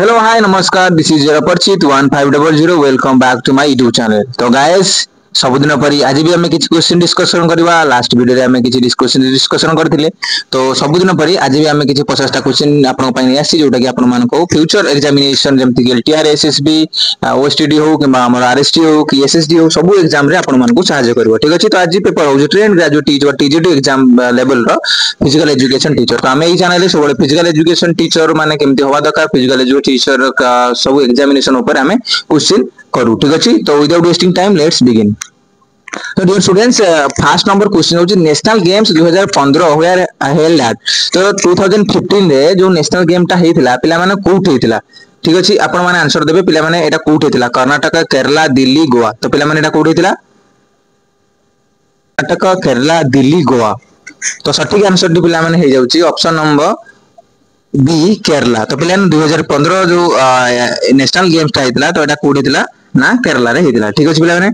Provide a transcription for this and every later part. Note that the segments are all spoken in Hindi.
Hello, hi, namaskar. This is your Parchit 1500. Welcome back to my YouTube channel. तो guys, सबुदिन परी आज भी आम किसी क्वेश्चन डिस्कसन करवा लास्ट वीडियो आम किसी डिस्कसन करथिले तो सबुदिन परी आज भी आम किसी 50टा क्वेश्चन आपन पई नै आसी जोटा कि आपन मान को फ्यूचर एग्जामिनेशन जेमति कि एलटीआर एसएसबी ओएसटीडी हो कि हमर आरएसटी हो कि एसएसडी हो सब एग्जाम रे आपन मान को सहायता करबो ठीक अछि। तो आज पेपर हो जो trained graduate teacher TGT exam level रो फिजिकल एजुकेशन टीचर तो आम एई चैनल रे सब फिजिकल एजुकेशन टीचर माने केमति होवा दरकार फिजिकल एजुकेशन टीचर का सब एग्जामिनेशन ऊपर आम क्वेश्चन करू ठीक अछि। तो without wasting time let's begin. तो dear students first number question होची national games 2015 were held at तो 2015 रे जो नेशनल गेम टा हेतिला पिला माने कोठ हेतिला ठीक अछि। आपण माने आंसर देबे पिला माने एटा कोठ हेतिला कर्नाटक केरला दिल्ली गोवा तो पिला माने एटा कोठ हेतिला कर्नाटक केरला दिल्ली गोवा तो सठिक आंसर दी पिला माने हे जाउची ऑप्शन नंबर बी केरला। तो पिला 2015 जो नेशनल गेम्स टा हेतिला तो एटा कोठ हेतिला ना केरला रे हेतिला ठीक अछि। पिला माने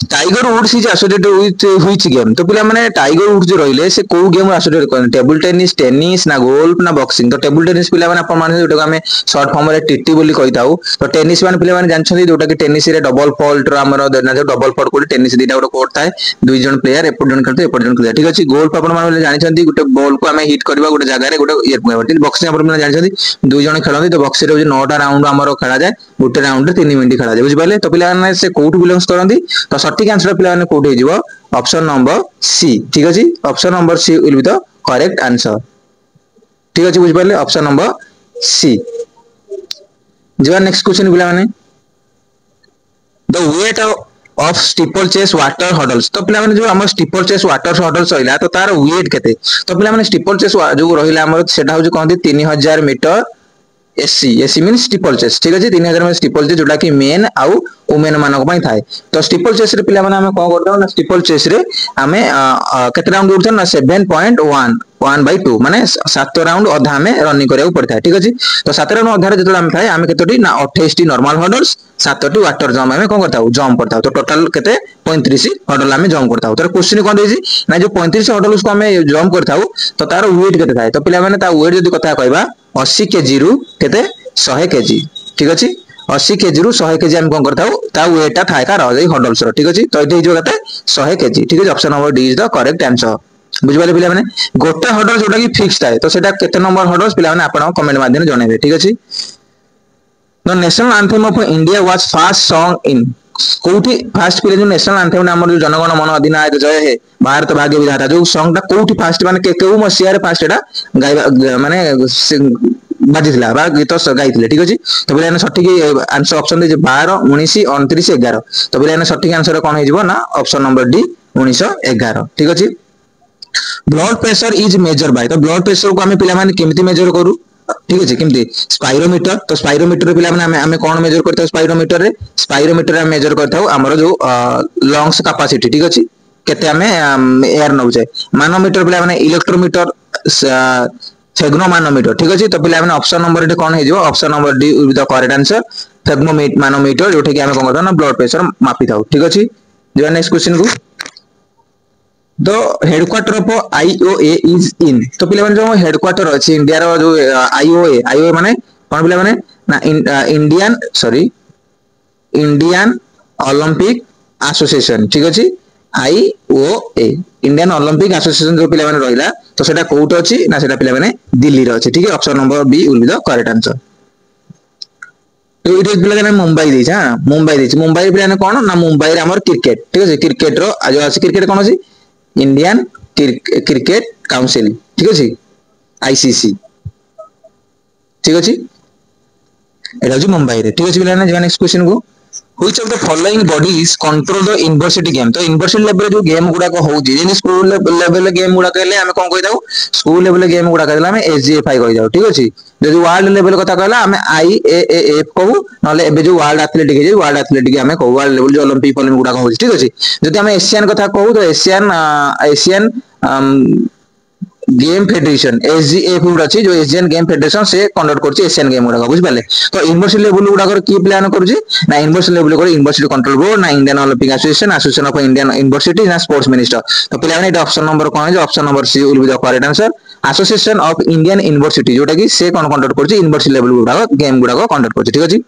Tiger Woods is associated with which game तो पिला माने टाइगर वुड्स जो रहिले से को गेम एसोसिएटेड करन टेबल टेनिस टेनिस ना गोल्फ ना बॉक्सिंग तो टेबल टेनिस पिला माने अपन माने जोटा हमें शॉर्ट फॉर्म रे टीटी बोली कहिताऊ तो टेनिस माने पिला माने जानछथि जोटा कि टेनिस रे डबल फॉल्ट रो हमर देना जो डबल फॉल्ट कोडी टेनिस दीटा गोटे कोर्ट थाए दुई जन प्लेयर एपट जन खेलते एपट जन खेलते ठीक अछि। गोल्फ अपन माने जानछथि गोटे बॉल को हमें हिट करबा गोटे जगह रे गोटे इयर पयबा ठीक बॉक्सिंग अपन माने जानछथि दुई जन खेलନ୍ତି तो बॉक्सिंग रे 9टा राउंड हमर खेला जाय गोटे राउंड रे 3 मिनिट खेला जाय बुझि पाले। तो पिला माने से कोउट बिलोंग्स करନ୍ତି तो सठिक आंसर पिला माने कोउट हे जिवो ऑप्शन नंबर सी ठीक अछि। Option number C will be the correct answer ठीक अछि बुझि पाले ऑप्शन नंबर सी। जो नेक्स्ट क्वेश्चन पिला माने the weight of steeplechase water hurdles तो पिला माने जो हमर स्टीपल चेस वाटर हडल्स होइला तो तार वेट केते तो पिला माने स्टीपल चेस जो रहिला हमर सेटा होजे कहंती 3000 metre SC SC mean steeplechase ठीक अछि 3000 में स्टीपल चेस जोटा कि मेन आउ वुमेन मानक पई थाए तो स्टीपल चेस रे पिला माने हमें कोन करथौ ना स्टीपल चेस रे हमें केते राउंड उठथौ ना 7.1 1/2 माने 7 राउंड अधा में रनिंग करिया पड़ता है ठीक अछि। तो 7 राउंड अधा रे जतले हम थाए हमें केतोटी ना 28 T normal hurdles 7 T water jump हमें कोन करथौ जंप करथौ तो टोटल केते 35 हर्डल हमें जंप करथौ। तो क्वेश्चन कोन देछि ना जो 35 हर्डल उसको हमें जंप करथौ तो तार वेट केते थाए तो पिला माने ता वेट जदी कथा कहबा 80 केजी रु केते 100 केजी ठीक अछि 80 केजी रु 100 केजी हम कोन करथौ ता वेट थाए का रह जाई हर्डल्स रो ठीक अछि। तो एठी जो केते 100 केजी ठीक अछि option number D is the correct answer बुझ पाले पिला माने गोटे हर्डल जोटा कि फिक्स थाए तो सेटा केते नंबर हर्डल्स पिला माने आपण कमेंट माध्यम जणाइबे ठीक अछि। The national anthem of India was first song in कोठी फर्स्ट पिले जो नेशनल एंथम हमर जो जनगण मन अधिनायक जय हे भारत भाग्य विधाता जो सॉन्ग ता कोठी फर्स्ट माने केउ मसिया रे फर्स्ट एटा गाइबा माने बाजिथिला बा गीत गाइथिले ठीक अछि। तो पिला सठिक आंसर ऑप्शन दे 12 19 29 11 तो पिला सठिक आंसर कोन हे जिवो ना ऑप्शन नंबर डी 1911 ठीक अछि। Blood pressure is measure by तो ब्लड प्रेशर को हमें पिला माने केमति मेजर करू ठीक अछि केमति स्पाइरोमीटर तो स्पाइरोमीटर रे पिला माने हमें कोन मेजर करथौ स्पाइरोमीटर रे मेजर करथौ हमर जो लंग्स कैपेसिटी ठीक अछि केते हमें एयर नउ जाय मानोमीटर पिला माने इलेक्ट्रोमीटर फेग्नोमानोमीटर ठीक अछि। तो पिला माने ऑप्शन नंबर डी कोन हे जिवो option number D will be the correct answer sphygmomanometer जोठे कि हमें कोन करथौ ना ब्लड प्रेशर मापी थाउ ठीक अछि। जो नेक्स्ट क्वेश्चन को the headquarter of IOA is in तो पिला माने जो हेडक्वार्टर अछि इंडिया रो जो आईओए माने कोन पिला माने ना इंडियन ओलंपिक एसोसिएशन ठीक अछि आईओए इंडियन ओलंपिक एसोसिएशन जो पिला माने रहिला तो सेटा कोउट अछि ना सेटा पिला माने दिल्ली रो अछि ठीक है option number B will be the correct answer. तो इट पिला माने मुंबई देछ हां मुंबई देछ मुंबई पिला माने कोन ना मुंबई रे हमर क्रिकेट ठीक अछि क्रिकेट रो आज अछि क्रिकेट कोन अछि इंडियन क्रिकेट काउंसिल ठीक अछि आईसीसी ठीक अछि एटा अछि मुंबई रे ठीक अछि पिला ने नेक्स्ट क्वेश्चन को which of the following bodies control the university game तो यूनिवर्सिटी लेवल जो गेम गुडा को होउजी जेनी स्कूल लेवल गेम गुडा कहले हमें कोन कहि दाउ स्कूल लेवल गेम गुडा कहला हमें एसजीएफआई कहि दाउ ठीक अछि। जो वर्ल्ड लेवल कथा कहला हमें आईएएएफ कहू नले एबे जो वर्ल्ड एथलेटिक हमें कहू वर्ल्ड लेवल जो ओलंपिक गुडा होउजी ठीक अछि। जदि हमें एशियन कथा कहू तो एशियन गेम फेडरेशन एसजीएफ गुड अच्छी जो एशियन गेम फेडरेशन से कंडक्ट करछि एशियन गेम गुडा बुझ पाले तो यूनिवर्सिटी लेवल गुडा की प्लान करछि ना यूनिवर्सिटी लेवल कर यूनिवर्सिटी कंट्रोल बोर्ड ना Indian Olympic association association of Indian university ना स्पोर्ट्स मिनिस्टर तो पिला माने ऑप्शन नंबर कोन है option number C will be the correct answer association of Indian university जोटा कि से कोन कंडक्ट करछि यूनिवर्सिटी लेवल गुडा गेम गुडा कंडक्ट करछि ठीक अछि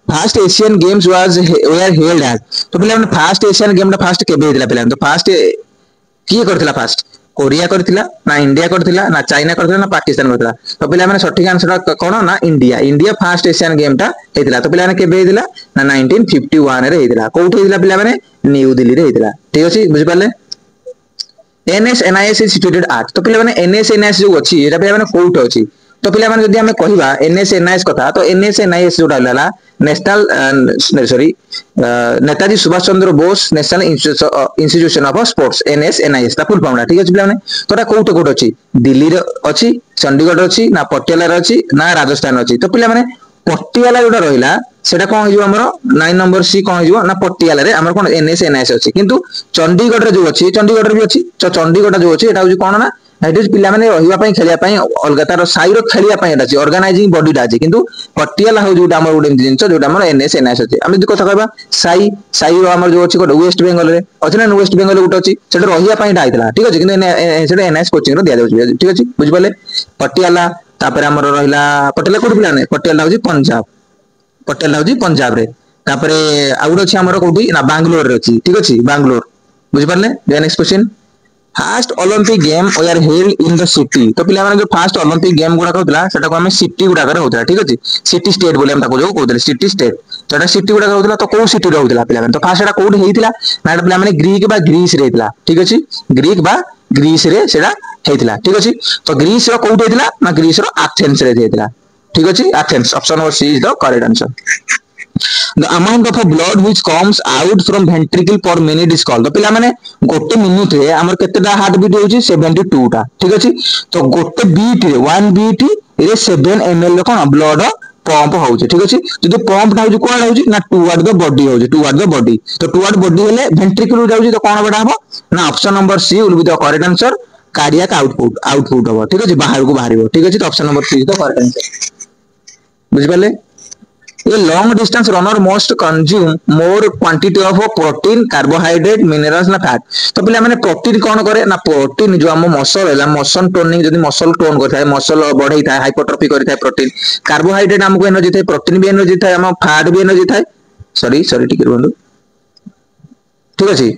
first Asian games was where held at तो पिला माने फर्स्ट एशियन गेम टा फर्स्ट केबे हेतिला पिला तो फर्स्ट किए करथिला फर्स्ट कोरिया करथिला ना इंडिया करथिला ना चाइना करथिला ना पाकिस्तान करथिला तो पिला माने सठिक आंसर कोन ना India India first Asian game टा हेतिला तो पिला माने केबे हेतिला ना 1951 रे हेतिला कोउठ हेतिला पिला माने न्यू दिल्ली रे हेतिला ठीक अछि बुझि पाले NSNIS is situated at तो पिला माने NSNIS जो अछि एटा पिला माने कोउठ अछि तो पिला माने जदि हमें कहिबा NSNIS कथा तो NSNIS जोटा हला national sorry Netaji Subhash Chandra Bose national institution of sports NSNIS ता फुल फॉर्म ठीक अछि पिला माने तो एटा कोउठ कोउठ अछि दिल्ली रे अछि चंडीगढ़ अछि ना पटियाला रे अछि ना राजस्थान अछि तो पिला माने पटियाला जोटा रहिला सेटा कोन हिजो हमरो 9 नंबर सी कोन हिजो ना पटियाला रे हमर कोन NSNIS अछि किंतु चंडीगढ़ रे जो अछि चंडीगढ़ रे भी अछि तो चंडीगढ़ जो अछि एटा होछि कोन ना एट इज पिला माने रहिबा पई खेलिया पई अलगा तार साइरो खेलिया पई एटा अछि ऑर्गेनाइजिंग बॉडी टा अछि किंतु पटियाला हो जोटा हमर गुडे जिंस जोटा हमर NSNIS अछि हम जदि कथा कहबा साई रो हमर जो अछि कोड वेस्ट बंगाल रे अछि ना वेस्ट बंगाल गुटे अछि सेटा रहिया पई एटा आइतला ठीक अछि किंतु सेटा NIS कोचिंग रो दिया जाउछि ठीक अछि बुझ पाले पटियाला तापर हमर रहिला पटियाला कोड पिला नै पटियाला होछि पंजाब पटियाला होछि पंजाब रे तापर आउड अछि हमर कोठी ना बैंगलोर रे अछि ठीक अछि बैंगलोर बुझ पाले next question first Olympic game were held in the city तो पिला माने जो फर्स्ट ओलंपिक गेम गुडा कहतला सेटा को हम सिटी गुडा करे होतला ठीक अछि सिटी स्टेट बोले हम ताको जो कहतले सिटी स्टेट सेटा सिटी गुडा होतला तो को सिटी रे होतला पिला माने तो फर्स्ट सेटा कोड हेतिला ना पिला माने ग्रीक बा ग्रीस रे हेतिला ठीक अछि ग्रीक बा ग्रीस रे सेटा हेतिला ठीक अछि तो ग्रीस रो कोड हेतिला ना ग्रीस रो एथेंस रे हेतिला ठीक अछि Athens option number C is the correct answer the amount of a blood which comes out from ventricle per minute is called तो पिला माने गोटे मिनिट रे हमर केतेटा हार्ट बीट होची 72 टा ठीक अछि तो गोटे बीट रे 1 बीट रे 7 ml कोन ब्लड पंप होउची ठीक अछि जदि पंप टा होउची कोन होउची ना टुवर्ड द बॉडी होउची टुवर्ड द बॉडी तो टुवर्ड बॉडी हेले वेंट्रिकल जाउची तो कोन बडा हबो ना option number C will be the correct answer cardiac output हबो ठीक अछि बाहर को बाहरिबो ठीक अछि तो option number C is the correct answer बुझ पाले A long distance runner must consume more quantity of protein, carbohydrate, minerals ना fat. तो पिला माने प्रोटीन कौन करे ना प्रोटीन जो हम मसल है मसल टोनिंग जदि मसल टोन करता है मसल बढ़ई था हाइपरट्रॉफी करता है प्रोटीन कार्बोहाइड्रेट हमको एनर्जी थाए प्रोटीन भी एनर्जी थाए हम फैट भी एनर्जी थाए सॉरी ठीक बंधु ठीक अछि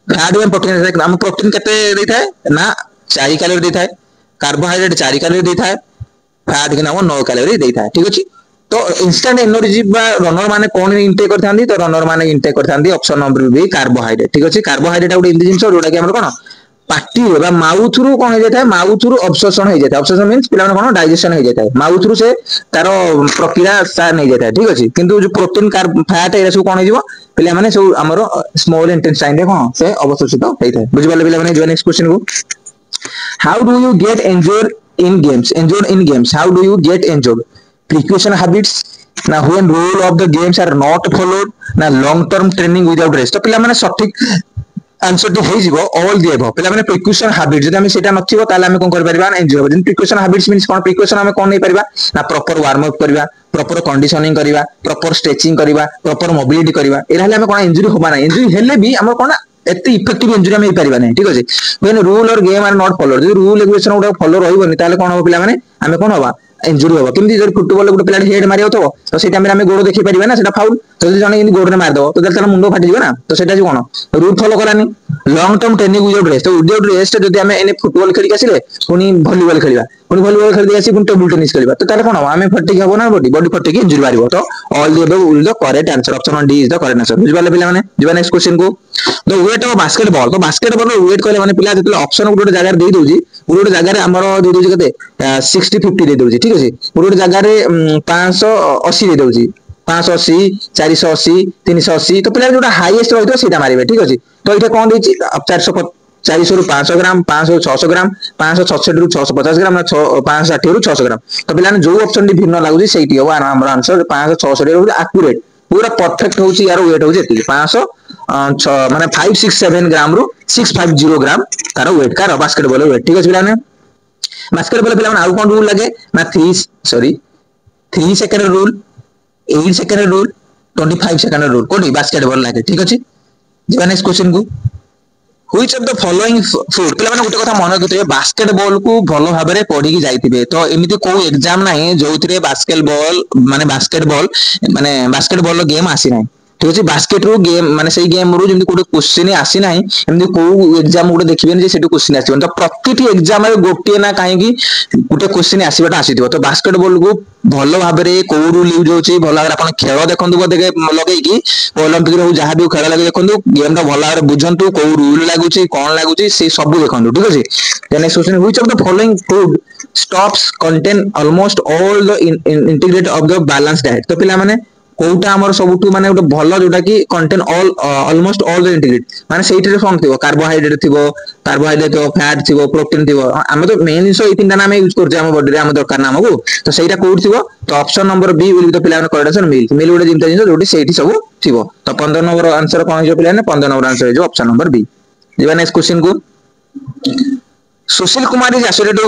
फैट भी प्रोटीन हम प्रोटीन केते देई थाए ना 4 कैलोरी देई थाए कार्बोहाइड्रेट 4 कैलोरी देई थाए फैट के नाम 9 कैलोरी देई थाए ठीक अछि तो इंस्टेंट एनर्जी बा रनर माने कोन इनटेक करथांदी तो रनर माने इनटेक करथांदी ऑप्शन नंबर बी कार्बोहाइड्रेट ठीक अछि कार्बोहाइड्रेट गुड इंदी जिंस जोडा कि हमर कोन पार्टी बा माउथ थ्रू कोन हो जाय माउथ थ्रू अब्सॉर्प्शन हो जाय अब्सॉर्प्शन मींस पिला माने कोन डाइजेशन हो जाय माउथ थ्रू से तारो प्रक्रिया सा नहीं जाय ठीक अछि किंतु जो प्रोटीन कार्ब फैट एरा सब कोन हो जिवो पिला माने सब हमर स्मॉल इंटेस्टाइन रे कोन से अवशोषित होई थाए बुझि पाले पिला माने जो नेक्स्ट क्वेश्चन को how do you get injured in games how do you get injured precaution habits ना when rule of the games are not followed ना long term training without rest तो पिला माने सठिक आंसर टी हे जिवो ऑल दी अबव पिला माने प्रिकॉशन हैबिट जदि हम सेटा नथिबो ताले हम कोन कर परबा ना एंजॉय जदि प्रिकॉशन हैबिट्स मींस कोन प्रिकॉशन हम कोन नै परबा ना प्रॉपर वार्म अप करबा प्रॉपर कंडीशनिंग करबा प्रॉपर स्ट्रेचिंग करबा प्रॉपर मोबिलिटी करबा एरा हले हम कोन इंजरी होबा ना इंजरी हेले भी हम कोन एते इफेक्टिव इंजरी हम पारिबा नै ठीक अछि व्हेन रूल और गेम आर नॉट फॉलोड जदि रूल रेगुलेशन उडा फॉलो रहइबो नि ताले कोन हो पिला माने हम कोन होबा इंजरी होबा किमि जदि फुटबॉल गुटे प्लेयर हेड मारियो तो से टाइम रे हम गोड़ देखि परिबा ना सेटा फाउल तो जदि जने गोड़ रे मार दो तो तार मुंडो फाटि जिवो ना तो सेटा जे कोन रूल फॉलो करानी long term training without rest तो विदाउट रेस्ट जदि हम एने फुटबॉल खेली आसीले पुनी वॉलीबॉल खेलिबा पुनी वॉलीबॉल खेली आसी पुनी टेबल टेनिस खेलिबा तो ताले कोन हम फटिक हबो ना बॉडी फटिक इंजरी मारिबो तो all the above will the correct answer option D is the correct answer बुझ पाले पिला माने जीवा नेक्स्ट क्वेश्चन को द वेट ऑफ बास्केटबॉल तो बास्केटबॉल रो वेट कहले माने पिला जतले ऑप्शन गुटे जगह दे दोजी गुटे जगह हमरो दे दोजी कते 60 50 दे दोजी ठीक अछि गुटे जगह रे 580 दे दोजी 580 480 380 तो पिला जोटा हाईएस्ट रहतो सीधा मारिबे ठीक अछि तो इटा कोन देछि 400 रु 500 ग्राम 500 600 ग्राम 566 रु 650 ग्राम 560 रु 600 ग्राम तो पिला जो ऑप्शन डी भिन्न लागुजी सेठी हो हमर आंसर 566 रु एक्यूरेट पूरा परफेक्ट होची यार वेट होची एति 500 माने 567 ग्राम रु 650 ग्राम तार वेट कार बास्केटबॉल वेट ठीक अछि पिलाने बास्केटबॉल पिला माने आउ कोन रूल लागे ना 3 second rule 8 second rule 25 second rule कोनी बास्केटबॉल लागे ठीक अछि जेबा नेक्स्ट क्वेश्चन को which of the following food पिला माने गुटे कथा मन रखिथे बास्केटबॉल को भलो भाबरे पढी की जाइथिबे तो एमिति को एग्जाम नाही जोथिरे बास्केटबॉल माने बास्केटबॉल गेम आसी नाही ठीक अछि बास्केट रो गेम माने सेही गेम रो जेमति कोटे क्वेश्चन आसी नाही एमति को एग्जाम गुटे देखिबेन जे सेटु क्वेश्चन आसीबन तो प्रतिटी एग्जाम रे गोटे ना काहे की गुटे क्वेश्चन आसीबाटा आसीथिबो तो बास्केटबॉल को भलो भाबरे को रूल यूज होची भलो भाबरे आपण खेल देखंतु बोधे लगेई की ओलंपिक रो जहां भी खेल लागे देखंतु गेम टा भलो भाबरे बुझंतु को रूल लागुची कोन लागुची से सब देखंतु ठीक अछि then next question which of the following food stuffs contain almost all the integrate of the balance diet तो पिला माने कोउटा हमर सबुटु माने गोटे भलो जोटा की contain all almost all the integrate माने सेइटे फॉर्म थिबो कार्बोहाइड्रेट थिबो फैट थिबो प्रोटीन थिबो हम तो मेन इंसो ई तीनटा नाम यूज करजे हम बॉडी रे हम दरकार नाम को तो सेइटा कोउट थिबो तो ऑप्शन नंबर बी विल तो पिला माने करेक्ट आंसर मिल गोटे जिंता जिंस जोटी सेइटी सब थिबो तो 15 नंबर आंसर कोन हो पिला ने 15 नंबर आंसर जो ऑप्शन नंबर बी जेबा नेक्स्ट क्वेश्चन को Sushil Kumar is associated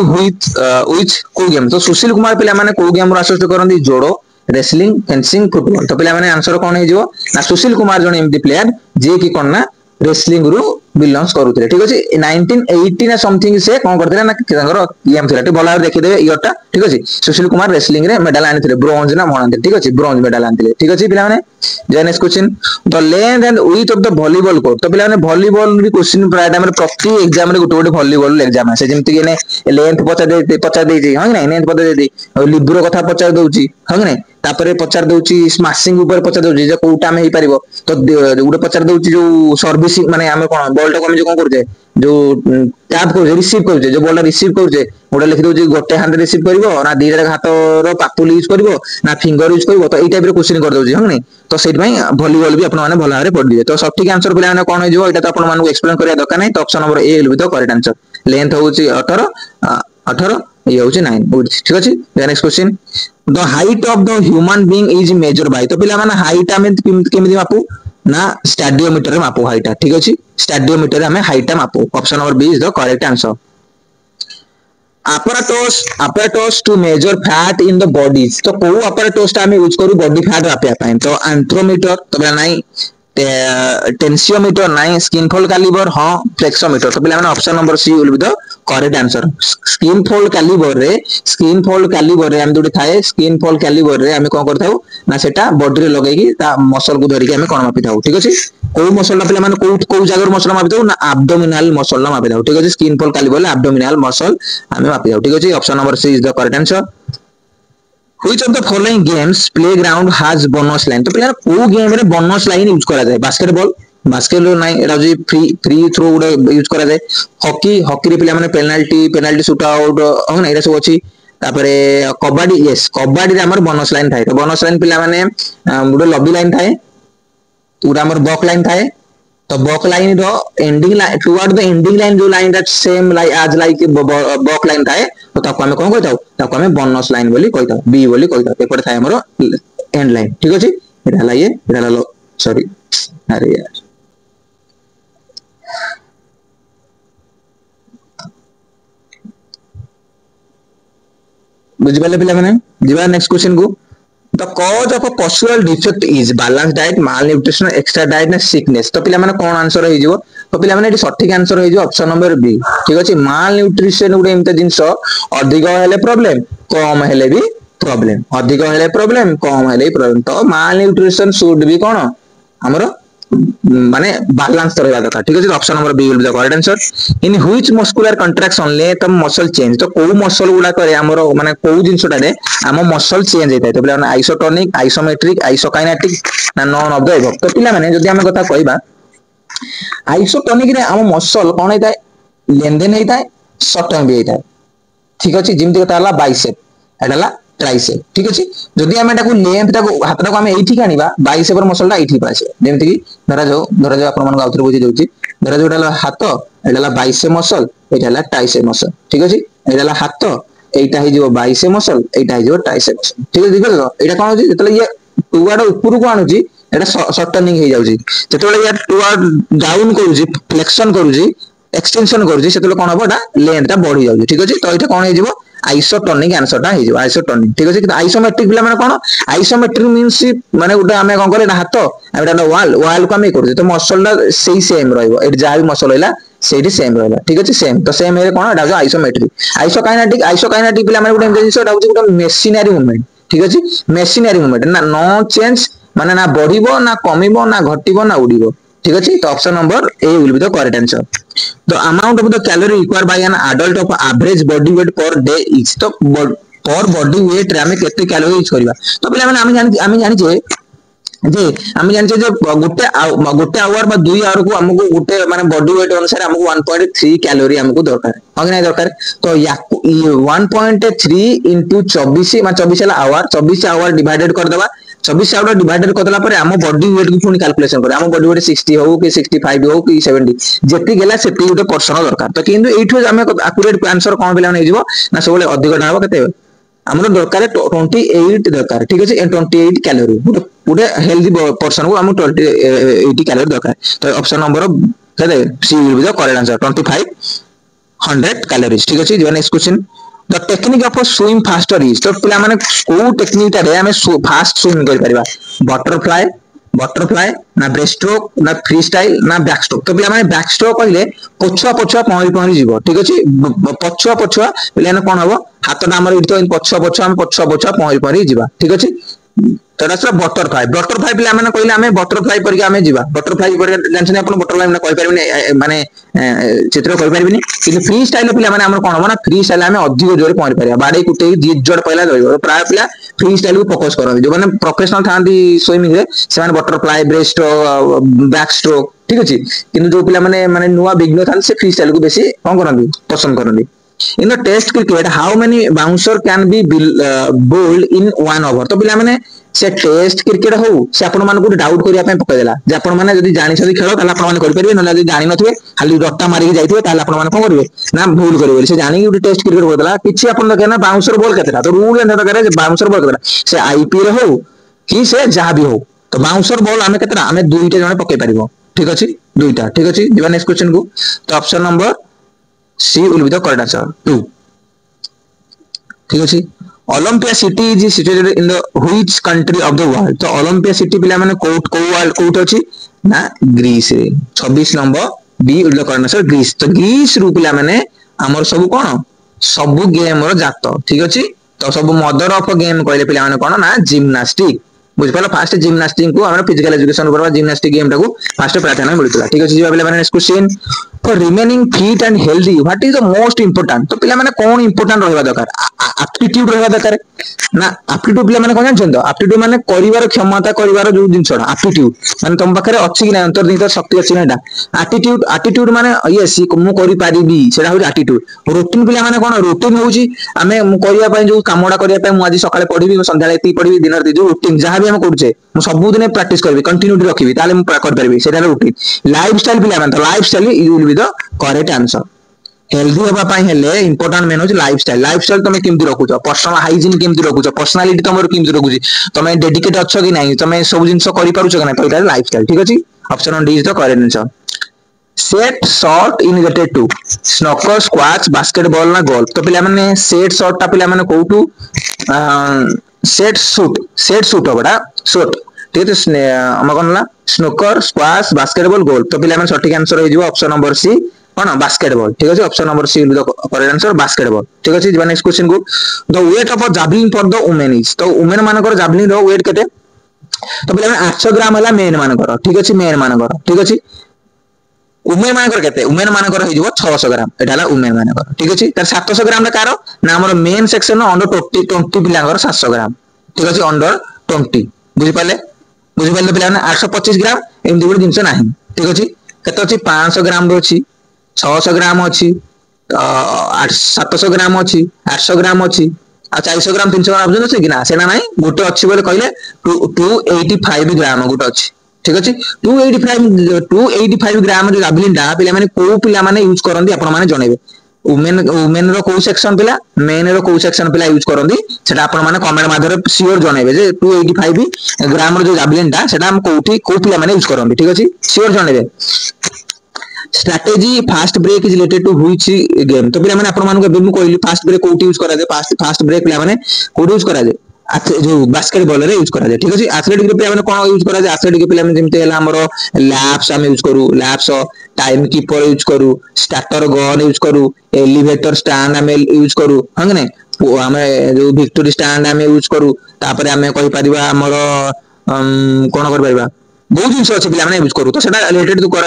with को गेम तो सुशील कुमार पिला माने को गेम रो एसोसिएट करंदी जोड़ो रेसलिंग फेंसिंग फुटबॉल तो पिला माने आंसर कोन हे जिवो ना सुशील कुमार जने एमडी प्लेयर जे की कोन ना रेसलिंग रु बिलोंग्स करूतले ठीक अछि 1980 ना समथिंग से कोन करथले ना तांगर गेम थिला टे भला देखि देबे इयरटा ठीक अछि सुशील कुमार रेसलिंग रे मेडल आनिथिले ब्रोंज ना मोनते ठीक अछि ब्रोंज मेडल आनिथिले ठीक अछि पिला माने जे next question the length and width of the volleyball court तो पिला माने वॉलीबॉल री क्वेश्चन प्राय टाइम रे प्रति एग्जाम रे गुटे वॉलीबॉल एग्जाम आसे जेमति कि ने लेंथ पचा देई हां नै लेंथ पचा देई लिब्रो कथा पचा दउची हां नै तापरे पचार दउची स्मैशिंग ऊपर पचार दउची जे कोटा में हे परिबो तो गुटे पचार दउची जो सर्विसिंग माने हम कोन बॉल टा को हम जो कोन करजे जो टैप को रिसीव करजे जो बॉल रिसीव करजे गोटे लिखि दउची गोटे हाथ रिसीव करिवो ना दीटा हाथ रो पापुल यूज करिवो ना फिंगर यूज करिवो तो एई टाइप रे क्वेश्चन कर दउची हंग नै तो सेट भाई वॉलीबॉल भी अपन माने भला भाबरे पढ दिबे तो सठिक आंसर पिला माने कोन हो जिवो एटा तो अपन माने एक्सप्लेन करिया दरकार नै तो option number A will be the correct answer length होची 18 ये होची 9 ठीक अछि next question the height of the human being is measure by तो पिला माने हाइट हमें केमिति मापू ना स्टैडियोमीटर मापू हाइट ठीक अछि स्टैडियोमीटर हमें हाइट मापू option number B is the correct answer apparatus to measure fat in the bodies तो को apparatus टा हमें यूज करू बॉडी फैट मापिया पाए तो एंथ्रोमीटर तो पिला नाही टेंसियोमीटर नाही स्किन फोल्ड कैलिबर हां फ्लेक्सोमीटर तो पिला माने option number C will be the correct answer skin fold caliper रे हम दुटी थाए स्किन फोल्ड कैलिबर रे हम कोन करथाउ ना सेटा बॉडी रे लगेगी ता मसल को धरि के हम कोन मापि थाउ ठीक अछि को मसल ना पिला माने को जागर मसल मापि थाउ ना एब्डोमिनल मसल ना मापि थाउ ठीक अछि skin fold caliper abdominal muscle हम मापि थाउ ठीक अछि option number C is the correct answer Which of the following games playground has bonus line तो पिला को गेम रे बोनस लाइन यूज करा जाय बास्केटबॉल नाही एटा जे फ्री थ्रो उडे यूज करा जाय हॉकी रे पिला माने पेनल्टी शूट आउट हम एटा सब अछि तापरे कबड्डी यस कबड्डी रे हमर बोनस लाइन थाए तो बोनस लाइन पिला माने उडे लॉबी लाइन थाए उडा हमर बॉक लाइन थाए तो बॉक लाइन रो ending line toward the ending line जो line that same like as like back line थाए तो ताको हम कोन कहताउ ताको हम बोनस लाइन बोली कहताउ बी बोली कहताउ एपटे थाए हमरो एंड लाइन ठीक अछि एटा ला ये एटा ला सॉरी अरे यार बुझ पाले पिला माने जीवा नेक्स्ट क्वेश्चन को the cause of a postural defect is balanced diet malnutrition extra diet na sickness तो पिला माने कोन आंसर हे जिवो तो पिला माने एटी सठिक आंसर हे जिवो ऑप्शन नंबर बी ठीक अछि malnutrition गुडे एमते जिंस अधिक हेले प्रॉब्लम कम हेले भी प्रॉब्लम अधिक हेले प्रॉब्लम कम हेले प्रॉब्लम तो malnutrition शुड बी कोन हमरो माने बैलेंस रहबा दरकार ठीक अछि option number B will be the correct answer in which muscular contraction ले तम मसल चेंज तो को मसल गुडा करे हमरो माने को जिंसटा रे हम मसल चेंज हेतै तो पिला आइसोटोनिक आइसोमेट्रिक आइसोकाइनेटिक ना नॉन ऑफ द एबव तो पिला माने जदि हम कथा कहबा आइसोटोनिक रे हम मसल कोन हेतै लेनदेन हेतै शॉर्ट भी हेतै ठीक अछि जिमति कथा हला बाइसेप एडाला ट्राइसेप ठीक अछि जदि हम एटा को लेंथ टा को हाथ टा को हम एठी कानिबा बाइसेप र मसल टा एठी पासे जेमति कि धरा जो आपण मन गाउथरे बुझी जाउची धरा जोडाला हाथ एडाला बाइसेप मसल एटाला ट्राइसेप मसल ठीक अछि एडाला हाथ एटा हे जो बाइसेप मसल एटा हे जो ट्राइसेप मसल ठीक अछि देखो एटा कोन होची जतले ये टू आड़ ऊपर को आणुची एटा शॉर्टनिंग हो जाउची जेतेबेले या टू आड़ डाउन करूची फ्लेक्शन करूची एक्सटेंशन करूची सेतेबेले कोन हबो एटा लेंथटा बढ़ी जाउची ठीक अछि तो एटा कोन हे जिवो आइसोटोनिक आंसरटा हे जिवो आइसोटोनिक ठीक अछि कि आइसोमेट्रिक पिला माने कोन आइसोमेट्रिक मींस माने उडा हमें कोन करे हाथ एटा वाल को हमें करूची तो मसलटा सेही सेम रहइबो एटा जा भी मसल हइला सेठी सेम रहला ठीक अछि सेम तो सेम हे कोन एटा आइसोमेट्रिक आइसोकाइनेटिक पिला माने गुटे जिंस एटा होची गुटे मेशिनरी मूवमेंट ठीक अछि मेशिनरी मूवमेंट ना नो चेंज माने ना बढ़िबो ना कमिबो ना घटिबो ना उडिबो ठीक अछि तो option number A will be the correct answer the amount of the calorie required by an adult of average body weight per day is तो पर बॉडी वेट रे हमें केते कैलोरी यूज करबा तो पिला माने हम जानि जे हम जानि जे गोटे आवर बा 2 आवर को हमको गोटे माने बॉडी वेट अनुसार हमको 1.3 कैलोरी हमको दरकार है नहीं दरकार तो 1.3 into 24 माने 24 वाला आवर 24 आवर डिवाइडेड कर देबा 24 आवर डिवाइडेड कर देला पर हम बॉडी वेट को पुनी कैलकुलेशन कर हम बॉडी वेट 60 हो कि 65 हो कि 70 जेती गेला सेती गोटे पर्सन दरकार तो किंतु एठो हम एक्यूरेट आंसर कोन बिला नै जिवो ना सबले अधिक डाबो केते हमरो दरकार 28 दरकार ठीक अछि 28 कैलोरी पूरे हेल्दी पर्सन को हम 80 कैलोरी दरकार तो ऑप्शन नंबर केते C will be the correct answer 2500 calories ठीक अछि जो next question the technique of swim faster is तो पिला माने को टेक्निक रे हमें फास्ट स्विम कर परबा बटरफ्लाई ना ब्रेस्ट स्ट्रोक ना फ्री स्टाइल ना बैक स्ट्रोक तो पिला माने बैक स्ट्रोक कहले पछुआ पछुआ पहरी जीवो ठीक अछि पछुआ पछुआ पिला ने कोन हबो हाथ हमर इतो पछुआ पछुआ हम पछुआ पछुआ पहरी जीवा ठीक अछि तडा से बटरफ्लाई पिला माने कहले हमें बटरफ्लाई परिका हमें जीवा बटरफ्लाई परिका टेंशन अपन बटरफ्लाई माने कहि परबिनी माने चित्र कहि परबिनी कि फ्री स्टाइल पिला माने हमर कोन हबो ना फ्री स्टाइल हमें अधिक जोर पहरी परिया बाडे कुटे जोड़ पहिला रहइबो प्राय पिला फ्री स्टाइल को फोकस करन जो माने प्रोफेशनल थांदी स्विमिंग रे से माने बटरफ्लाई ब्रेस्ट बैक स्ट्रोक ठीक अछि किंतु जो पिला माने माने नुवा बिगनर थान से फ्री स्टाइल को बेसी कोन करन पसंद करन in the test cricket how many bouncer can be bowled in 1 over तो पिला माने से टेस्ट क्रिकेट हो से आपण मान को डाउट करिया पे पकय देला जे आपण माने जदी जानि छथि खेल ताला आपण माने करि परिबे न जदी जानि नथिबे खाली रट्टा मारि के जाइथिबे ताला आपण माने कोन करिवे ना भूल करिवे से जानि कि टेस्ट क्रिकेट हो देला किछि आपण देखे ना बाउंसर बॉल केतेटा तो रूल एंड करे बाउंसर बॉल केतेटा से आईपीएल हो कि से जहां भी हो तो बाउंसर बॉल हमें केतेटा हमें दुईटा जने पकय परिबो ठीक अछि दुईटा ठीक अछि दिवा नेक्स्ट क्वेश्चन को तो option number C will be the correct answer 2 ठीक अछि Olympia city is situated in the which country of the world तो ओलंपिया सिटी पिला माने कोट अछि ना ग्रीस रे 26 number B will the correct answer Greece तो ग्रीस रु पिला माने हमर सब कोन सब गेम रो जात ठीक अछि तो सब मदर ऑफ गेम कहले पिला माने कोन ना जिम्नास्टिक बुझ पालो फास्ट जिम्नास्टिक को हमर फिजिकल एजुकेशन ऊपर जिम्नास्टिक गेम टाको फास्ट प्राधान्य मिलुतला ठीक अछि जिबा पिला माने next question for remaining fit and healthy what is the most important तो पिला माने कोन इंपोर्टेंट रहबा दरकार एप्टीट्यूड रहबा दरकार ना एप्टीट्यूड पिला माने कोन जानछन तो एप्टीट्यूड माने करिवार क्षमता करिवार जो जिंसडा एप्टीट्यूड माने तुम पाखरे अछि कि ना अंतर्निहित शक्ति अछि ना एटीट्यूड माने यस मु करि पारिबी सेडा हो एटीट्यूड रूटीन पिला माने कोन रूटीन होउची हमें मु करिया पय जो कामडा करिया पय मु आज सकाळे पढिबी संध्याळे एती पढिबी दिनर दी जो रूटीन जहां भी हम करछे मु सब दिन प्रैक्टिस करबी कंटिन्यूटी रखिबी ताले मु कर परबी सेडा रूटीन लाइफस्टाइल पिला माने lifestyle you will be the correct answer healthy होबा पय हेले इंपोर्टेंट मेन होची लाइफस्टाइल तमे केमति रखुछ पर्सनल हाइजीन केमति रखुछ पर्सनालिटी तमर केमति रखुछ तमे डेडिकेट अच्छो कि नाही तमे सब जिंस करि पारुछ कि नाही तो इटा लाइफस्टाइल ठीक अछि option D is the correct answer set shot in related to snooker squash basketball ना गोल्फ तो पिला माने सेट शॉट ता पिला माने कोटू सेट शूट होबडा शॉट ठीक है हम कोनला स्नूकर स्क्वाश बास्केटबॉल गोल्फ तो पिला माने सटीक आंसर हो जिवो ऑप्शन नंबर सी कोन बास्केटबॉल ठीक है option number C will the correct answer basketball ठीक है जी नेक्स्ट क्वेश्चन को the weight of a javelin for the women is तो वुमेन मानकर जावलिन रो वेट केते तो पिला माने 800 ग्राम हला मेन मानकर ठीक है मेन मानकर ठीक है वुमेन मानकर केते वुमेन मानकर हो जिवो 600 ग्राम एटा हला वुमेन मानकर ठीक है तर 700 ग्राम रे कार ना हमर मेन सेक्शन अंडर 20 पिलांगर 700 ग्राम ठीक है अंडर 20 बुझि पाले पिला 825 ग्राम एमदी गुड जिंस नाही ठीक अछि केते अछि 500 ग्राम रो अछि 600 ग्राम अछि 700 ग्राम अछि 800 ग्राम अछि आ 400 ग्राम 300 ग्राम बुझन छै कि ना सेना नाही गोटे अछि बोले कहले 285 ग्राम गोटे अछि ठीक अछि 285 ग्राम जो जावलिन डा पिला माने को पिला माने यूज करंदी आपण माने जणेबे वुमेन रो को सेक्शन पिला मेन रो को सेक्शन पिला यूज करंदी सेटा आपण माने कमेंट माध्यम सियोर जणेबे जे 285 ग्राम रो जो जावलिन टा सेटा हम कोठी को पिला माने यूज करंदी ठीक अछि सियोर जणेबे strategy fast break is related to which game तो पिला माने आपण मानको बेमु कहली फास्ट ब्रेक कोठी यूज करा दे फास्ट ब्रेक पिला माने कोठी यूज करा दे जो बास्केटबॉल रे यूज करा जाए ठीक अछि एथलेटिक रे पिला माने कोन यूज करा जाए एथलेटिक पिला माने जेमते हला हमरो लैप्स हम यूज करू लैप्स टाइम कीपर यूज करू स्टार्टर गन यूज करू एलिवेटर स्टैंड हम यूज करू हंग ने हमें जो विक्टोरी स्टैंड हम यूज करू तापर हमें कहि परिबा हमरो कोन कर परिबा बहुत जिन अच्छे पे यूज करूँ तो रिलेटेड तो कर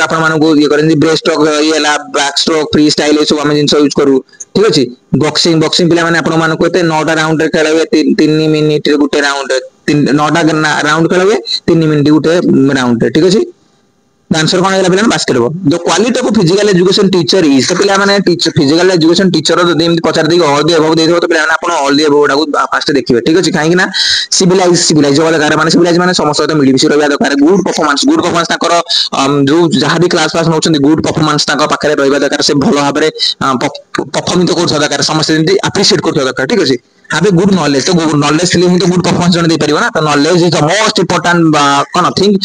ये करें ब्रेस्ट स्ट्रोक ये बैक स्ट्रोक फ्री स्टाइल ये सब आम जिन यूज करूँ ठीक अच्छे बॉक्सिंग बॉक्सिंग पे आपते 9टा राउंड खेल हुए 3 मिनिट गोटे राउंड 9टा राउंड खेल हुए 3 मिनिट गोटे राउंड ठीक अच्छे आंसर कौन है पिला basketball the quality of physical education teacher is तो पिला माने टीचर फिजिकल एजुकेशन टीचर जदि एमति पचार देई ऑल द अबव देइथो तो पिला माने आपण ऑल द अबव डाकू फास्ट देखिबे ठीक अछि काहे कि ना सिविलाइज वाला कार माने सिविलाइज माने समस्त तो मिली बिसि रहबा दरकार गुड परफॉर्मेंस ताकर जो जहां भी क्लास नउछन गुड परफॉर्मेंस ताकर पाखरे रहबा दरकार से भलो भाबरे परफॉर्मिंग तो करथो दरकार समस्त जेंति एप्रिशिएट करथो दरकार ठीक अछि have a good knowledge तो good knowledge लिए ही तो good performance जने दे परिबो ना तो knowledge is the most important cone thing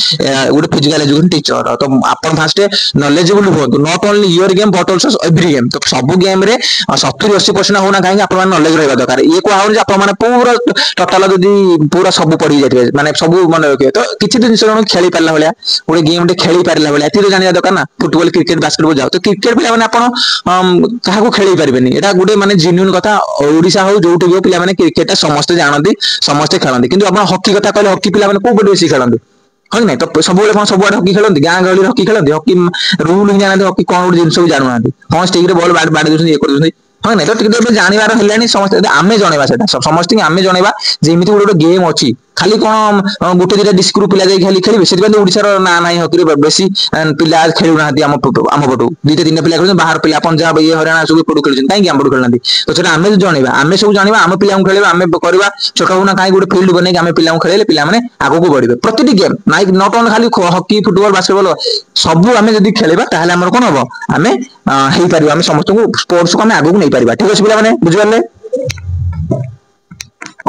good physical education teacher तो आपण फास्ट knowledgeable हो not only your game but also every game तो सब गेम रे 70-80% होना काहे आपण नॉलेज रहबा दरकार ये को आउन जे आपण माने पूरा टोटल जदी पूरा सब पड़ी जाय माने सब मन रखे तो किछि दिन से खेली पारला भलिया ओडे गेम डे खेली पारला भलिया एति तो जानिया दरकार ना फुटबॉल क्रिकेट बास्केटबॉल जाओ तो क्रिकेट पिला माने आपण काहा को खेली पारबेनी एटा गुडे माने जेन्युइन कथा ओडिसा हो जोटि हो पिला माने क्रिकेट समस्त जानती समस्त खेलती किंतु आपण हॉकी कथा कहले हॉकी पिला माने को बड बेसी खेलती हन नै तो सब बेले सब हॉकी खेलती गां गली हॉकी खेलती हॉकी रूल ही जानते हॉकी कोन जिंस सब जानू नांती हां स्टिक रे बॉल बैट बैट दोसन ये कर दोसन हां नै तो टिके जानिबार हेलानी समस्त आमे जणेबा सेटा समस्त आमे जणेबा जे एमिति गोटे गेम अछि खाली कोन गोटे दिटा डिस्क्रू पिला जाई खाली खेलिबे सेति बंद ओडिसा रो ना नाही हॉकी रे बेसी पिला खेलु नांती हम पटो दिटा तीन पिला खेलु बाहर पिला पंजाब ये हरियाणा सब पटो खेलु काई हम पटो खेलनांती तो सेटा आमे जणेबा आमे सब जणेबा हम पिला खेलबा आमे करबा छोटा होना काई गोटे फील्ड बने आमे पिला खेलेले पिला माने आगो को बढ़िबे प्रतिटी गेम नाइ नॉट ओनली खाली हॉकी फुटबॉल बास्केटबॉल सब आमे जदी खेलेबा ताहले हमर कोन हबो आमे हेई परिबा आमे समस्त को स्पोर्ट्स को आमे आगो को नै परिबा ठीक अछि पिला माने बुझ पारले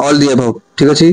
ऑल द अबव ठीक अछि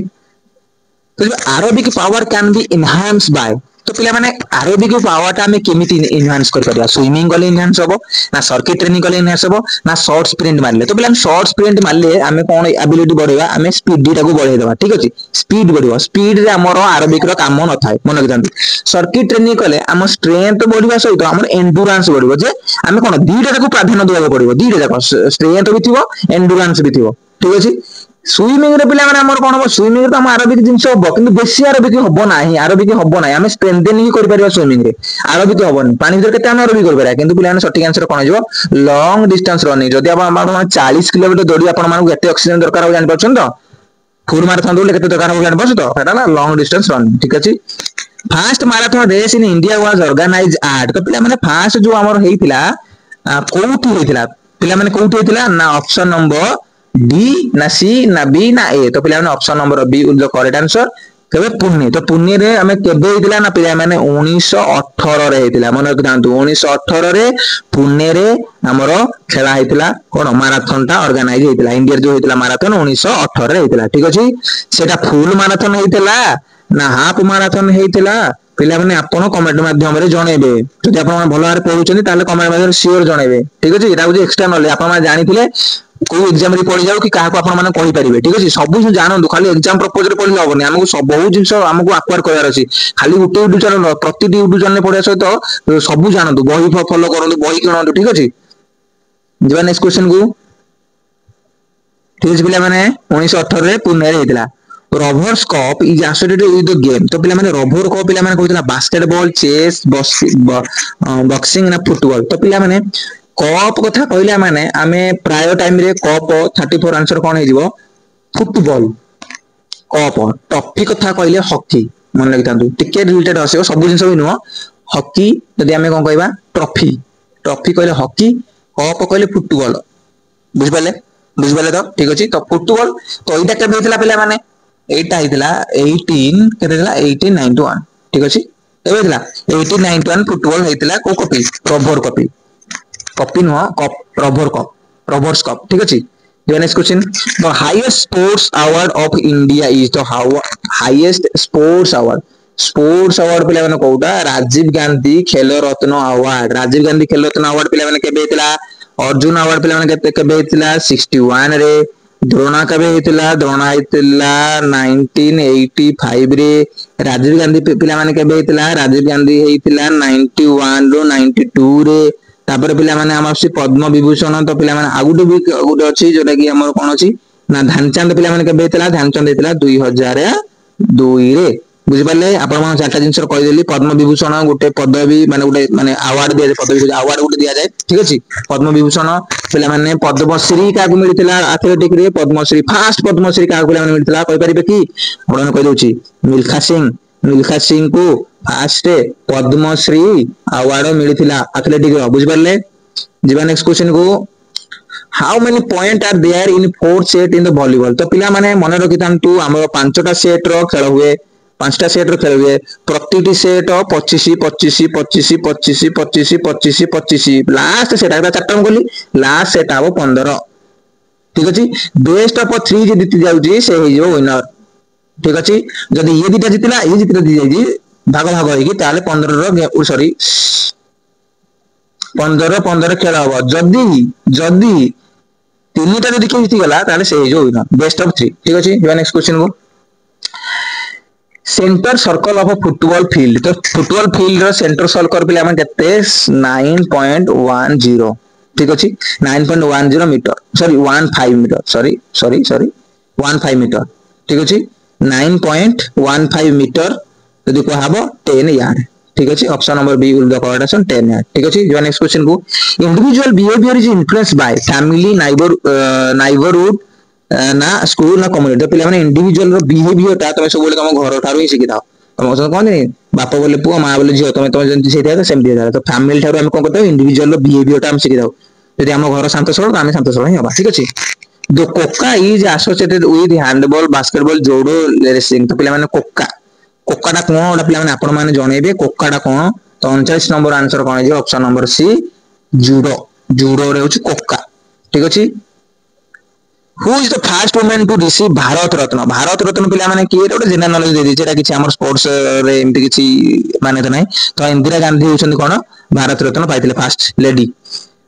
तो aerobic power can be enhanced by तो पिला माने aerobic power ता हमें केमिति enhance कर परिया स्विमिंग गले enhance होबो ना सर्किट ट्रेनिंग गले enhance होबो ना शॉर्ट स्प्रिंट मारले तो पिला शॉर्ट स्प्रिंट मारले हमें कोन एबिलिटी बढ़ेबा हमें स्पीड टा को बढ़े देबा ठीक अछि स्पीड बढ़िबो स्पीड रे हमरो aerobic रो काम न थाए मन रखिथांती सर्किट ट्रेनिंग कले हम स्ट्रेंथ बढ़िबा सहित हमर एंड्योरेंस बढ़िबो जे हमें कोन दीटा को प्राधान्य देबा पड़िबो दीटा जाक स्ट्रेंथ भी थिबो एंड्योरेंस भी थिबो ठीक अछि स्विमिंग रे पिला माने हमर कोन हो स्विमिंग रे त हम एरोबिक जिंस होबो किंतु बेसी एरोबिक होबो नाही एरोबिक होबो नाही हम स्ट्रेंथनिंग ही कर परिबा स्विमिंग रे एरोबिक होबो पानी भीतर केते हम एरोबिक कर परिबा किंतु पिला माने सटीक आंसर कोन हिजो लॉन्ग डिस्टेंस रनिंग जदी आपण 40 किलोमीटर दौड़ी आपण मानू केते ऑक्सीजन दरकार हो जानि परछन तो फुल मैराथन दौड़ले केते दरकार हो जानि परछ तो एटा ना लॉन्ग डिस्टेंस रनिंग ठीक अछि fast marathon race in India was organised at तो पिला माने फास्ट जो हमर हेइतिला कोउठी हेइतिला पिला माने कोउठी हेइतिला ना ऑप्शन नंबर डी ना सी ना बी ना ए तो पिला माने option number B is the correct answer केबे पुण्य तो पुण्य रे हमें केबे हेतिला ना पिला माने 1918 रे हेतिला मन रखिथांतु 1918 रे पुण्य रे हमरो खेला हेतिला कोन मैराथन ता ऑर्गेनाइज हेतिला इंडिया जो हेतिला मैराथन 1918 रे हेतिला ठीक अछि सेटा फुल मैराथन हेतिला ना हाफ मैराथन हेतिला पिला माने आपण कमेंट माध्यम रे जणेबे जदि आपण भलो हारे पढुचनी ताले कमेंट माध्यम रे श्योर जणेबे ठीक अछि एटा बुझी एक्स्ट्रा नॉलेज आपण मा जानिथिले कोई एग्जाम रे पढ़ी जाऊ कि काहा को आपण माने कहि परिबे ठीक अछि सब जिन जानंदु खाली एग्जाम प्रपोज रे पढ़ले होबनी हमकु सब बहुत जिंस हमकु अक्वायर करयार अछि खाली गुटे यूट्यूब चैनल प्रति यूट्यूब चैनल पढ़िया सहित सब जानंदु बही फॉलो करंदु बही किनंदु ठीक अछि जेबा नेक्स्ट क्वेश्चन को ठीक अछि पिला माने 1918 रे पुणे रे हेतिला rubber cup is associated with the game तो पिला माने रबर कप पिला माने कहतिला बास्केटबॉल चेस बॉक्सिंग ना फुटबॉल तो पिला माने कप कथा कहला माने आमे प्राय टाइम रे कप 34 आंसर कोन हे जिवो फुटबॉल कप टॉफी कथा कहले हॉकी मन लगितांतु टिके रिलेटेड आसे सब जिंस भी नुह हॉकी जदि आमे कोन कहबा ट्रॉफी ट्रॉफी कहले हॉकी कप कहले फुटबॉल बुझ पाले तो ठीक अछि तो फुटबॉल तो एटा के हेतला पिला माने एटा हेतला 18 के हेतला 1891 ठीक अछि एबे हेतला 1891 फुटबॉल हेतला को कॉपी रबर कॉपी कॉपी नुह cup rubber cup roberts cup ठीक अछि the next question the highest sports award of india is the highest sports award पिला माने कोउटा राजीव गांधी खेल रत्न अवार्ड राजीव गांधी खेल रत्न अवार्ड पिला माने केबे हेतला अर्जुन अवार्ड पिला माने केबे हेतला 61 रे द्रोणा केबे हेतला द्रोणा हेतला 1985 रे राजीव गांधी पिला माने केबे हेतला राजीव गांधी हेतला 91 रो 92 रे तापर पिला माने हमर पद्म विभूषण तो पिला माने आगुटे भी गुटे अछि जोटा कि हमर कोन अछि ना ध्यानचंद पिला माने केबे हेतला ध्यानचंद हेतला 2002 रे बुझि पाले आपण मन चारटा जिंस कहि देली पद्म विभूषण गुटे पदवी माने अवार्ड दिया पदवी अवार्ड गुटे दिया जाय ठीक अछि पद्म विभूषण पिला माने पद्मश्री का मिलितला एथलेटिक रे पद्मश्री फर्स्ट पद्मश्री का पिला माने मिलितला कहि परिबे कि आपण कहि दोछि मिल्खा सिंह को फर्स्ट पद्मश्री अवार्ड मिलितला एथलेटिक रो बुझि पाले जीवा नेक्स्ट क्वेश्चन को how many point are there in four set in the volleyball तो पिला माने मन रखि तांतु हमर पांचटा सेट रो खेल हुए पांचटा सेट रो खेल हुए प्रतिटी सेट 25 25 25 25 25 25 25 लास्ट सेट आबा चारटा बोली लास्ट सेट आबो 15 ठीक अछि बेस्ट ऑफ 3 जे जीति जाउजी से हे जो विनर ठीक अछि जदी ये दिटा जितिला ये जितिला दी जाई भाग भाग होई कि ताले 15 रो सॉरी 15 खेल हबो जदी तीनटा जदी के जीति गला ताले से जो विनर बेस्ट ऑफ 3 ठीक अछि नेक्स्ट क्वेश्चन को centre circle of football field तो फुटबॉल फील्ड रो सेंटर सर्कल पिला मन केते 9.10 ठीक अछि 9.10 metre sorry 15 metre sorry 15 metre ठीक अछि 9.15 मीटर यदि को हबो 10 यार्ड ठीक अछि option number B will the correct answer 10 यार्ड ठीक अछि जो नेक्स्ट क्वेश्चन को individual behaviour is influenced by family neighbourhood ना स्कूल ना कम्युनिटी तो पिला माने इंडिविजुअल रो बिहेवियर ता तमे सब बोले तम घर ठारो ही सिखिताओ तम सब कोन नै बाप बोले पुआ मां बोले झियो तमे जंती सेठा तो सेम दिया तो फैमिली ठारो हम कोन करतो इंडिविजुअल रो बिहेवियर ता हम सिखिताओ यदि हम घर शांत सरल तो हम शांत सरल ही होबा ठीक अछि the Coca is associated with handball basketball Jodo racing तो पिला माने कोकाटा कोन ओडा पिला माने आपण माने जणेबे कोकाटा कोन तो 39 नंबर आंसर कोन जे ऑप्शन नंबर सी जूडो रे होची कोका ठीक अछि who is the first woman to receive Bharat Ratna पिला माने की एटा जनरल नॉलेज दे दी जेटा किछि हमर स्पोर्ट्स रे एमति किछि माने त नै तो इंदिरा गांधी होछन कोन भारत रत्न पाइतिले first lady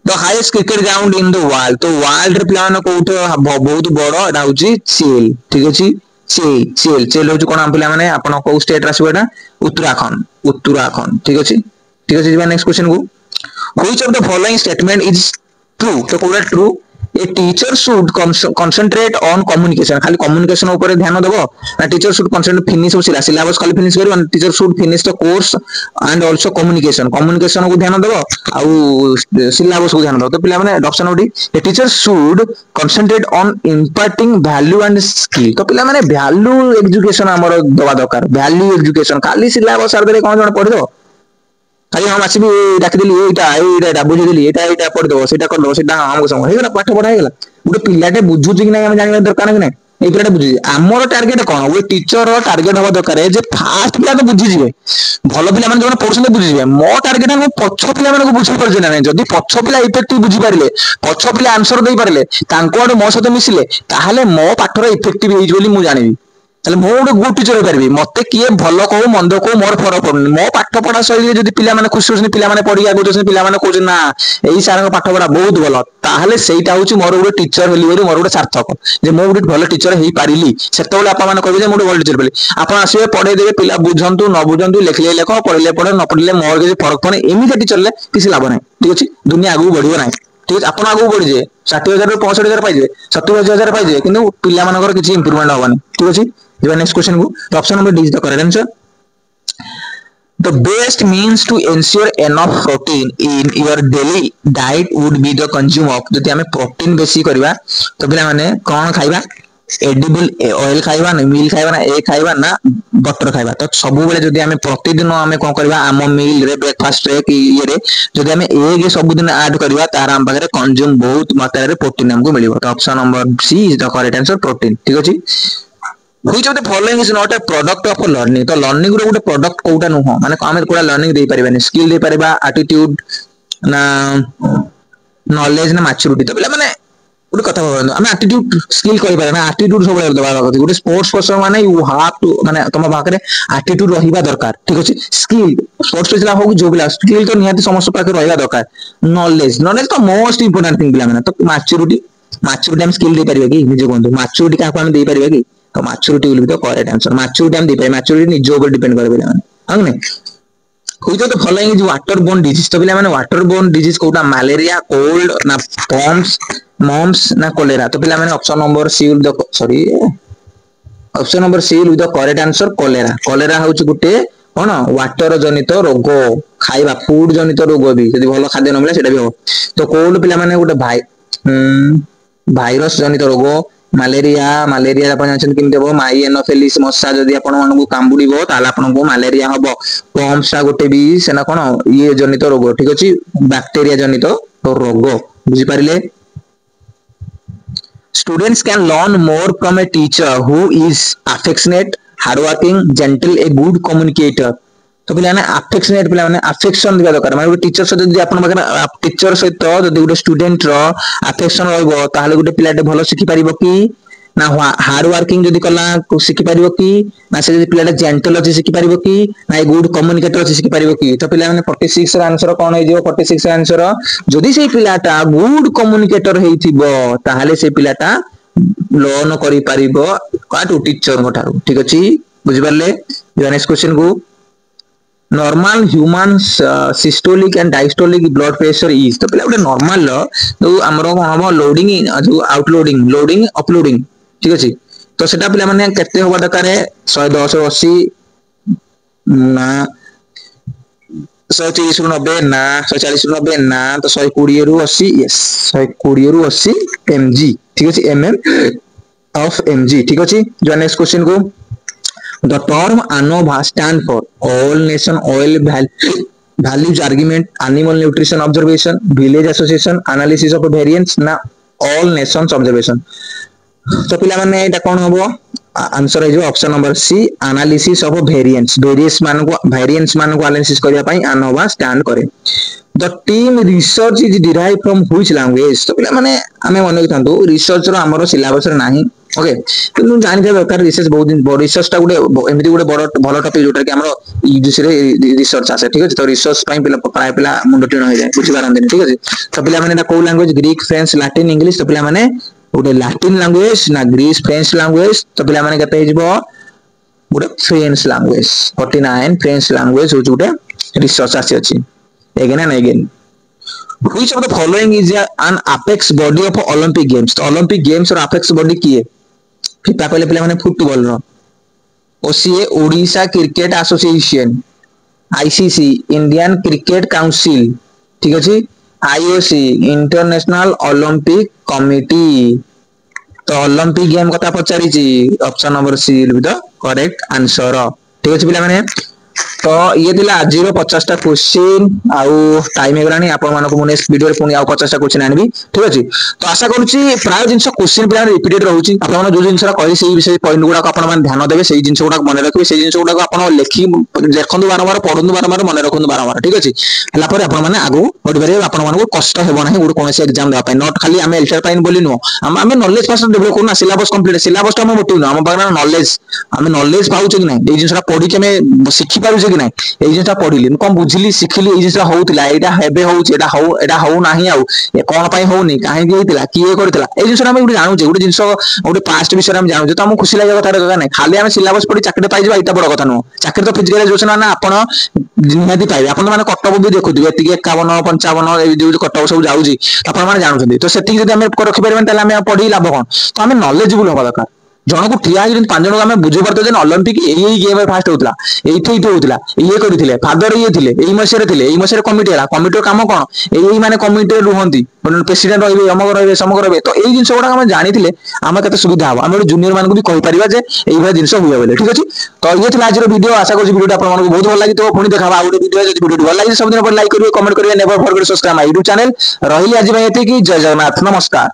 the highest cricket ground in the world तो वर्ल्ड रे पिला माने कोउठ बहुत बड़ो एटा होची चेल ठीक अछि चेल होची कोन पिला माने आपण को स्टेट रासिबो एटा उत्तराखंड ठीक अछि जीवा नेक्स्ट क्वेश्चन को which of the following statement is true तो Cola true a teacher should concentrate on communication खाली communication ऊपर ध्यान देबो ना teacher should concentrate finish syllabus खाली finish करियो teacher should finish the course and also communication को ध्यान देबो आउ syllabus को ध्यान देबो तो पिला माने ऑप्शन ओडी a teacher should concentrate on imparting value and skill तो पिला माने value education हमर दवा दरकार value education खाली syllabus आर दरे कोन जण पढि दो खाली हम आसी भी डाक देली एटा बुझी देली एटा पढ दो सेटा कर दो सेटा हमको संग हे गेला पाठ पढा हे गेला गुटे पिलाटे बुझुची कि नै हम जानिबा दरकार कि नै ए पिलाटे बुझी हमर टार्गेट कोन ओ टीचर रो टार्गेट होबा दरकार जे फास्ट पिला तो बुझी जिवे भलो पिला माने जण पढुछन बुझी जिवे मो टार्गेट हम पछ पिला माने को बुझी परजे नै जदी पछ पिला इफेक्टिव बुझी पारिले पछ पिला आंसर देई पारिले तांको आडो मो सते मिसिले ताहाले मो पाठ रो इफेक्टिव होई बोली मु जानिबी ताले मो गुड टीचर हो परबी मते किए भलो को मंद को मोर फरक पड़नी मो पाठ पढ़ा शैली जदी पिला माने खुश होछन पिला माने पढिया गोछन पिला माने कोछ ना एई सार को पाठ पढ़ा बहुत भलो ताहाले सेइटा होची मोर गुड टीचर हेली बोली मोर गुड सार्थक जे मो गुड भलो टीचर हेई पारिली सेतबेले आपा माने कहबे जे मोर भलो टीचर बोली आपा आसीबे पढे देबे पिला बुझंतु न बुझंतु लेखले लेखो पढले पढे न पढले मोर के फरक पड़े एमिति टीचर ले किसी लाभ नै ठीक अछि दुनिया आगु बढ़िबो नै ठीक अपन आगु बढ़ि जे 60000 रो 65000 पाइ जे 70000 पाइ जे किंतु पिला मानकर किछि इंप्रूवमेंट होबानी ठीक अछि जो नेक्स्ट क्वेश्चन को option number D is the correct answer the best means to ensure enough protein in your daily diet would be the consume of जति हमें प्रोटीन बेसी करबा तो पिला माने कोन खाइबा एडिबल ऑयल खाइबा ना मील खाइबा ना ए खाइबा ना बटर खाइबा तो सब बेले जदी हमें प्रतिदिन हमें कोन करबा आम मील रे ब्रेकफास्ट रे कि ये रे जदी हमें एग सब दिन ऐड करबा तार हम पाखरे कंज्यूम बहुत मात्रा रे प्रोटीन हमको मिलिबो तो option number C is the correct answer protein ठीक अछि which of the following is not a product of learning तो learning रो गुटे प्रोडक्ट कोउटा नु हो माने हमें कोडा learning they परिबानी skill they परिबा attitude ना नॉलेज ना मैच्योरिटी तो पिला माने ଗୋଟେ କଥା ଭାବନ୍ତୁ ଆମେ ଆଟିଟ୍ୟୁଡ ସ୍କିଲ୍ କହିପାରିବା ନା ଆଟିଟ୍ୟୁଡ ସବୁବେଳେ ଦେବା କଥା ଗୋଟେ ସ୍ପୋର୍ଟସ ପର୍ସନ ମାନେ ୟୁ ହାଭ ଟୁ ମାନେ ତମ ପାଖରେ ଆଟିଟ୍ୟୁଡ ରହିବା ଦରକାର ଠିକ ଅଛି ସ୍କିଲ୍ ସ୍ପୋର୍ଟସ ପିଲା ହଉ ଯୋଉ ପିଲା ସ୍କିଲ୍ ତ ନିହାତି ସମସ୍ତ ପାଖରେ ରହିବା ଦରକାର ନଲେଜ ତ ମୋଷ୍ଟ ଇମ୍ପୋର୍ଟାଣ୍ଟ ଥିଙ୍ଗ ପିଲାମାନେ ତ ମାଚୁରିଟି ଆମେ ସ୍କିଲ୍ ଦେଇପାରିବା କି ନିଜେ କୁହନ୍ତୁ ମାଚୁରିଟି କାହାକୁ ଆମେ ଦେଇପାରିବା କି ତ ମାଚୁରିଟି ବୋଲି ତ କରେକ୍ଟ ଆନ୍ସର ମାଚୁରିଟି ଆମେ ଦେଇପାରିବା ମାଚୁରିଟି ନିଜ ଉପରେ ଡିପେଣ୍ଡ କରେ ପିଲାମାନେ ହଁ ନାଇଁ Which of the following is waterborne disease? तो पिला मैंने waterborne disease Kota malaria, cold ना mumps ना cholera तो पिला मैंने option number C will the sorry option number C will be the correct answer cholera cholera होची गुटे कौन वाटर जनित रोग खाइबा फूड जनित रोग भी यदि भल खाद्य न मिले सेटा भी हो तो कोल्ड पिला माने गुटे भाइरस जनित रोग मालेरिया आपण जानछन किमते हो माइएनोफिलिस मशा जदि आपण मानकु कांबुडीबो ताले आपनको मालेरिया हबो पम्पसा गोटे भी सेना कोन ये जनित रोग ठीक अछि बैक्टीरिया जनित रोग बुझी पारिले Students can learn more from a teacher who is affectionate, hardworking, gentle, a good communicator. तो पिला ने अफेक्शनेट पिला माने अफेक्शन दिबा दरकार माने गोटे टीचर सहित जदि आपण पाखरे टीचर सहित जदि गोटे स्टूडेंट रो अफेक्शन रहबो ताहले गोटे पिलाटे भलो शिखि परिबो कि ना हार्ड वर्किंग जदि कला शिखि परिबो कि ना से जदि पिलाटे जेंटल अछि शिखि परिबो कि ना गुड कम्युनिकेटर अछि शिखि परिबो कि तो पिला माने 46 रा आंसर कोन हे जिवो 46 रा आंसर जदि से पिलाटा गुड कम्युनिकेटर हेइथिबो ताहले से पिलाटा लर्न करि परिबो काटू टीचर गोठारु ठीक अछि बुझि पारले नेक्स्ट क्वेश्चन को normal human systolic and diastolic blood pressure is तो पिला गोटे नॉर्मल जो हमरो कोन हम लोडिंग जो आउटलोडिंग लोडिंग अपलोडिंग ठीक अछि तो सेटा पिला माने केते होबा दरकार 110 80 ना 130 रु 90 ना 140 रु 90 ना तो 120 रु 80 यस 120 रु 80 mg ठीक अछि mm of mg ठीक अछि जो नेक्स्ट क्वेश्चन को The term ANOVA stand for All Nation Oil Values Argument, Animal Nutrition Observation, Village Association, Analysis of Variance ना All Nations Observation तो पिला माने एटा कोन हबो आंसर है जो option number C analysis of variance मान को एनालिसिस करिया पई ANOVA स्टैंड करे the term research is derive from which language तो पिला माने हमें मन किथांतु रिसर्च रो हमरो सिलेबस रे नाही ओके किंतु जानि दे दरकार रिसर्च बहुत दिन रिसर्च टा गुडे एमिति गुडे बड़ भलो टॉपिक जोटा कि हमरो यूजीसी रे रिसर्च आसे ठीक अछि तो रिसर्च पई पिला प्राय पिला मुंडो टिण हो जाय बुझि पारंदिन ठीक अछि तो पिला माने को language Greek French Latin English तो पिला माने गोटे लैटिन लैंग्वेज ना ग्रीस फ्रेंच लैंग्वेज तो पिला माने कते हिजबो गोटे फ्रेंच लैंग्वेज 49 फ्रेंच लैंग्वेज हो जोटे रिसर्च आसी अछि again and again which of the following is an apex body of Olympic games तो Olympic games और apex body किए फिफा कहले पिला माने फुटबॉल रो OCA Odisha cricket association ICC Indian cricket council ठीक अछि आईओसी इंटरनेशनल ओलंपिक कमिटी तो ओलंपिक गेम कथा पचारी छी option number C will be the correct answer ठीक अछि पिला माने तो ये दिला आज 50 टा क्वेश्चन आउ टाइम हेगलानी आपण मानको मु नेक्स्ट वीडियो रे पुनी आउ 50 टा क्वेश्चन आनबी ठीक अछि तो आशा करूची प्राय जिंस क्वेश्चन पिला रिपीटेड रहउची आपण माने जो जिंस कहै सेही विषय पॉइंट गुडा आपण माने ध्यान देबे सेही जिंस गुडा मने रखबे सेही जिंस गुडा आपण लेखि देखंदु बारंबार पढंदु बारंबार मने रखंदु बारंबार ठीक अछि हला पर आपण माने आगु बढ़ि बारे आपण मानको कष्ट हेबो नाही गुड कोनसे एग्जाम देबा पय नॉट खाली हमें एल्टर पाइन बोली नो हमें नॉलेज पास डेवलप करना सिलेबस कंप्लीट सिलेबस टा हम मोटिव ना हम पाखना नॉलेज हमें नॉलेज पाउछ कि नाही ए जिंसरा पढि के हमें सिखि पारुछ कि नाही ए जिंसटा पढिली कम बुझिली सिखिली ए जिंसटा होउतिला एटा हेबे होउछ एटा हो नाही आउ ए कोन पय होउनी काहे कि होइतिला किए करतिला ए जिंसरा हम गुडी जानु जे गुडी जिंस गुडी पास्ट विषय हम जानु तो हम खुशी लागे कथा रे नाही खाली हम सिलेबस पढि चाकरी पाइ जबा एटा बड़ कथा नो चाकरी तो फिजिकल एजुकेशन ना आपण निहाती पाइबे आपण माने कटक भी देखुथिबे एतिके 51 55 ए जो कटक सब जाउजी आपण माने जानुछथि तो सेति जदि हम रखि परबेन ताले हम पढि लाभ कोन तो हम नॉलेजेबल होबा दरकार जनक ठिया कि पांच जन आम बुझी पार्थ जे ओलंपिक यही गेम फास्ट होता ये होता ये करते फादर ये थे यही मसीह कमिटी है कमिटी काम कौन यही मैंने कमिटी रुहती प्रेसिडेंट रही अमक रही समक रही तो यही जिन गुड़ा जानी आम के सुविधा हम आम जूनियर मान भी कहीपर जे यही जिन हुए बोले ठीक अच्छे तो ये थी आज वीडियो आशा करूँ वीडियो आपको बहुत भल लगी पुणी देखा गोटे वीडियो वीडियो भल लगी सब दिन लाइक करेंगे कमेंट करेंगे never forget subscribe my YouTube channel रही आज ये जय जगन्नाथ नमस्कार।